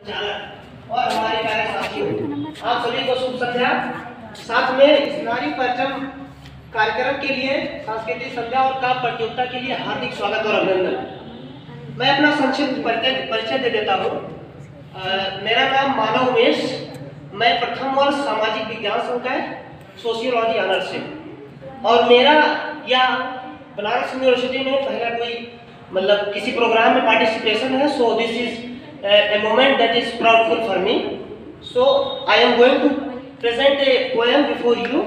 और हमारे प्यारे साथियों, आप सभी को शुभ संध्या। साथ में इस नारी परचम कार्यक्रम के लिए सांस्कृतिक संध्या और काव्य प्रतियोगिता के लिए हार्दिक स्वागत और अभिनंदन। मैं अपना संक्षिप्त परिचय दे देता हूँ। मेरा नाम मानव उमेश, मैं प्रथम वर्ष सामाजिक विज्ञान संकाय सोशियोलॉजी ऑनर्स से, और मेरा या बनारस यूनिवर्सिटी में पहला कोई मतलब किसी प्रोग्राम में पार्टिसिपेशन है। So this is a moment that is proudful for me. So I am going to present a poem before you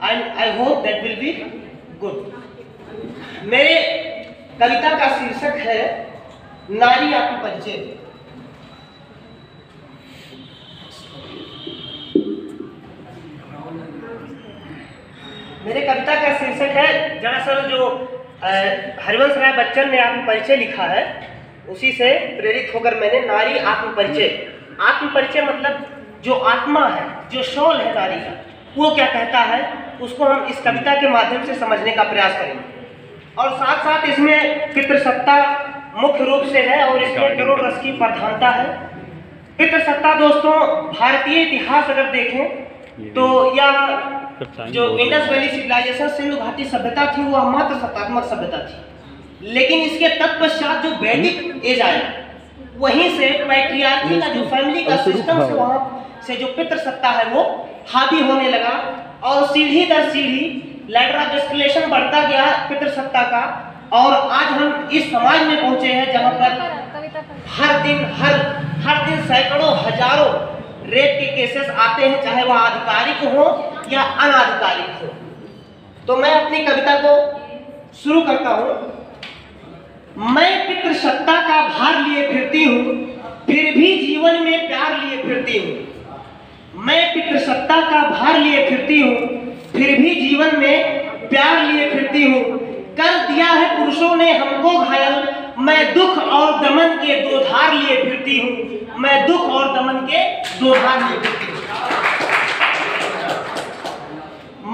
and I hope that will be good. मेरे कविता का शीर्षक है नारी आत्मपरिचय। मेरे कविता का शीर्षक है, दरअसल जो हरिवंश राय बच्चन ने आत्मपरिचय लिखा है उसी से प्रेरित होकर मैंने नारी आत्मपरिचय। आत्मपरिचय मतलब जो आत्मा है, जो सोल है नारी का, वो क्या कहता है, उसको हम इस कविता के माध्यम से समझने का प्रयास करेंगे। और साथ साथ इसमें पितृसत्ता मुख्य रूप से है और इसमें करुण रस की प्रधानता है। पितृसत्ता दोस्तों, भारतीय इतिहास अगर देखें तो यह जो इंडस वैली सिविलाइजेशन सिंधु घाटी सभ्यता थी वह मात्र सत्तात्मक सभ्यता थी, लेकिन इसके तत्पश्चात जो वैदिक एज आया वहीं से पैट्रियार्की का जो फैमिली का सिस्टम से वहां से जो पितृसत्ता है वो हावी होने लगा और सीढ़ी दर सीढ़ी लैडर ऑफ एस्केलेशन बढ़ता गया पितृसत्ता का। और आज हम इस समाज में पहुंचे हैं जहां पर हर दिन सैकड़ों हजारों रेप के केसेस आते हैं, चाहे वह आधिकारिक हो या अनाधिकारिक हो। तो मैं अपनी कविता को शुरू करता हूं। मैं पितृसत्ता का भार लिए फिरती हूँ, फिर भी जीवन में प्यार लिए फिरती हूँ। मैं पितृसत्ता का भार लिए फिरती हूँ, फिर भी जीवन में प्यार लिए फिरती हूँ। कर दिया है पुरुषों ने हमको घायल, मैं दुख और दमन के दो धार लिए फिरती हूँ। मैं दुख और दमन के दो धार लिए फिरती हूँ।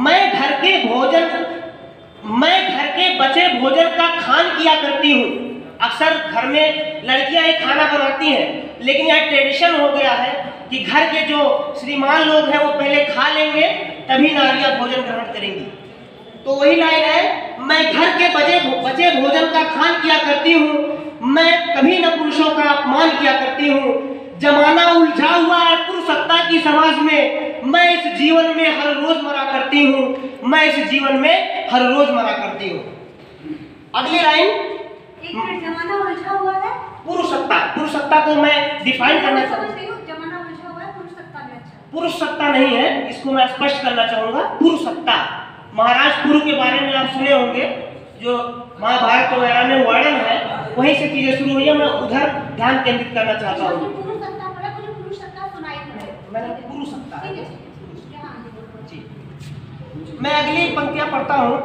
मैं घर के बचे भोजन का खान किया करती हूँ। अक्सर घर में लड़कियां ही खाना बनाती हैं, लेकिन यह ट्रेडिशन हो गया है कि घर के जो श्रीमान लोग हैं वो पहले खा लेंगे तभी नारियां भोजन ग्रहण करेंगी। तो वही लाइन है, मैं घर के बचे भोजन का खान किया करती हूँ, मैं कभी न पुरुषों का अपमान किया करती हूँ। जमाना उलझा हुआ है पुरुषसत्ता की समाज में, मैं इस जीवन में हर रोज मरा करती हूँ। मैं इस जीवन में हर रोज मरा करती हूँ। अगली लाइन, जमाना उलझा हुआ है पुरुषसत्ता को मैं डिफाइन करना चाहूँगा। जमाना उलझा हुआ है, पुरुषसत्ता में अच्छा पुरुषसत्ता नहीं है, इसको मैं स्पष्ट करना चाहूँगा। पुरुषसत्ता, महाराज पुरु के बारे में आप सुने होंगे, जो महाभारत वगैरह में वर्णन है, वहीं से चीजें शुरू हुई है। मैं उधर ध्यान केंद्रित करना चाहता हूँ। मैंने पुरुषसत्ता जी। मैं अगली पंक्तियां पढ़ता हूँ।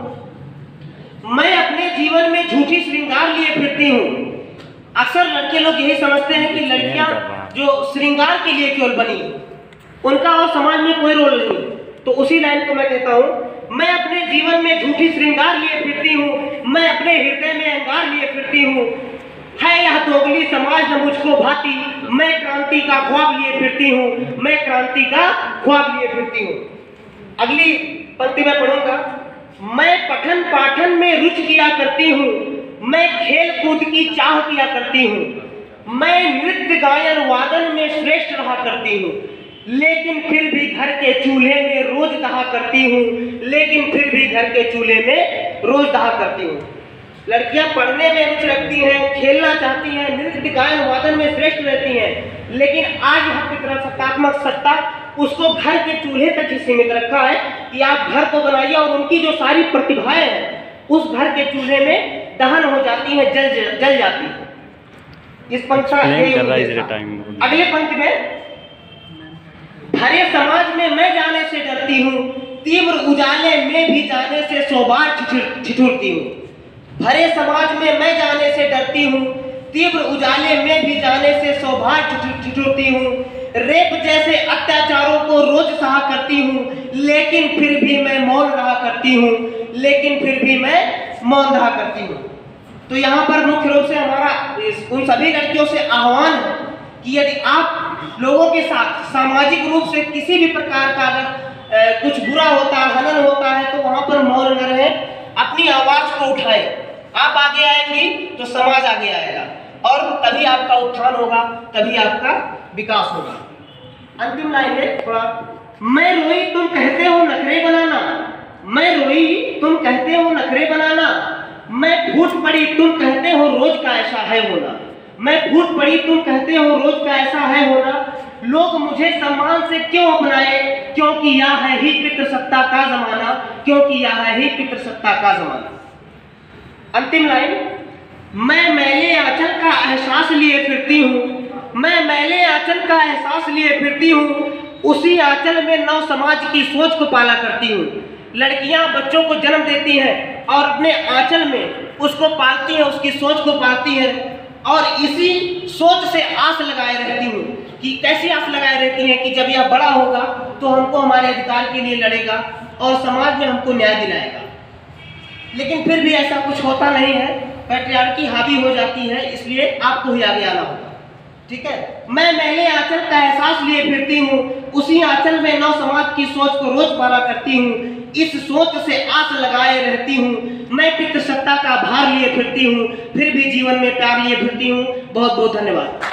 मैं अपने जीवन में झूठी श्रृंगार लिए फिरती हूँ। अक्सर लड़के लोग यही समझते हैं कि लड़कियां जो श्रृंगार के लिए केवल बनी, उनका और समाज में कोई रोल नहीं। तो उसी लाइन को मैं कहता हूँ, मैं अपने जीवन में झूठी श्रृंगार लिए फिरती हूँ, मैं अपने हृदय में अंगार लिए फिरती हूँ। है यह दोगली समाज न मुझको भाती, मैं क्रांति का ख्वाब लिए फिरती हूँ। मैं क्रांति का ख्वाब लिए फिरती हूँ। अगली पंक्ति में पढ़ूंगा। मैं पठन पाठन में रुचि किया करती हूँ, मैं खेल कूद की चाह किया करती हूँ। मैं नृत्य गायन वादन में श्रेष्ठ रहा करती हूँ, लेकिन फिर भी घर के चूल्हे में रोज दहा करती हूँ। लेकिन फिर भी घर के चूल्हे में रोज दहा करती हूँ। लड़कियां पढ़ने में रुचि रखती हैं, खेलना चाहती हैं, नृत्य गायन वादन में श्रेष्ठ रहती हैं, लेकिन आज यहाँ की तरह सत्तात्मक सत्ता उसको घर के चूल्हे तक ही सीमित रखा है कि आप घर को बनाइए और उनकी जो सारी प्रतिभाएं हैं उस घर के चूल्हे में दहन हो जाती हैं, जल जाती है। इस पंक्ति अगले पंक्ति में, भरे समाज में मैं जाने से डरती हूँ, तीव्र उजाले में भी जाने से 100 बार ठिठुरती हूँ। भरे समाज में मैं जाने से डरती हूँ, तीव्र उजाले में भी जाने से 100 बार ठिठुरती हूँ। रेप जैसे अत्याचारों को रोज सहा करती हूँ, लेकिन फिर भी मैं मौन रहा करती हूँ। लेकिन फिर भी मैं मौन रहा करती हूँ। तो यहाँ पर मुख्य रूप से हमारा उन सभी लड़कियों से आह्वान है कि यदि आप लोगों के साथ सामाजिक रूप से किसी भी प्रकार का अगर कुछ बुरा होता है, हनन होता है, तो वहां पर मौन न रहे, अपनी आवाज को उठाएं। आप आगे आएंगी तो समाज आगे आएगा और तभी आपका उत्थान होगा, तभी आपका विकास होगा। अंतिम लाइन है थोड़ा, मैं रोई तुम कहते हो नखरे बनाना, मैं रोई तुम कहते हो नखरे बनाना, मैं फूट पड़ी तुम कहते हो रोज का ऐसा है होना, मैं फूट पड़ी तुम कहते हो रोज का ऐसा है होना, लोग मुझे सम्मान से क्यों अपनाए, क्योंकि यह है ही पितृसत्ता का जमाना, क्योंकि यह है ही पितृसत्ता का जमाना। अंतिम लाइन, मैं मैले आंचल का एहसास लिए फिरती हूँ, मैं मैले आंचल का एहसास लिए फिरती हूँ, उसी आंचल में नव समाज की सोच को पाला करती हूँ। लड़कियां बच्चों को जन्म देती हैं और अपने आंचल में उसको पालती हैं, उसकी सोच को पालती हैं, और इसी सोच से आस लगाए रहती हूँ कि कैसी आस लगाए रहती हैं कि जब यह बड़ा होगा तो हमको हमारे अधिकार के लिए लड़ेगा और समाज में हमको न्याय दिलाएगा। लेकिन फिर भी ऐसा कुछ होता नहीं है, पैट्रियार्की हावी हो जाती है, इसलिए आपको ही आगे आना होगा। ठीक है, मैं मैले आंचल का एहसास लिए फिरती हूँ, उसी आंचल में नव समाज की सोच को रोज पाला करती हूँ, इस सोच से आस लगाए रहती हूँ, मैं पितृसत्ता का भार लिए फिरती हूँ, फिर भी जीवन में प्यार लिए फिरती हूँ। बहुत बहुत धन्यवाद।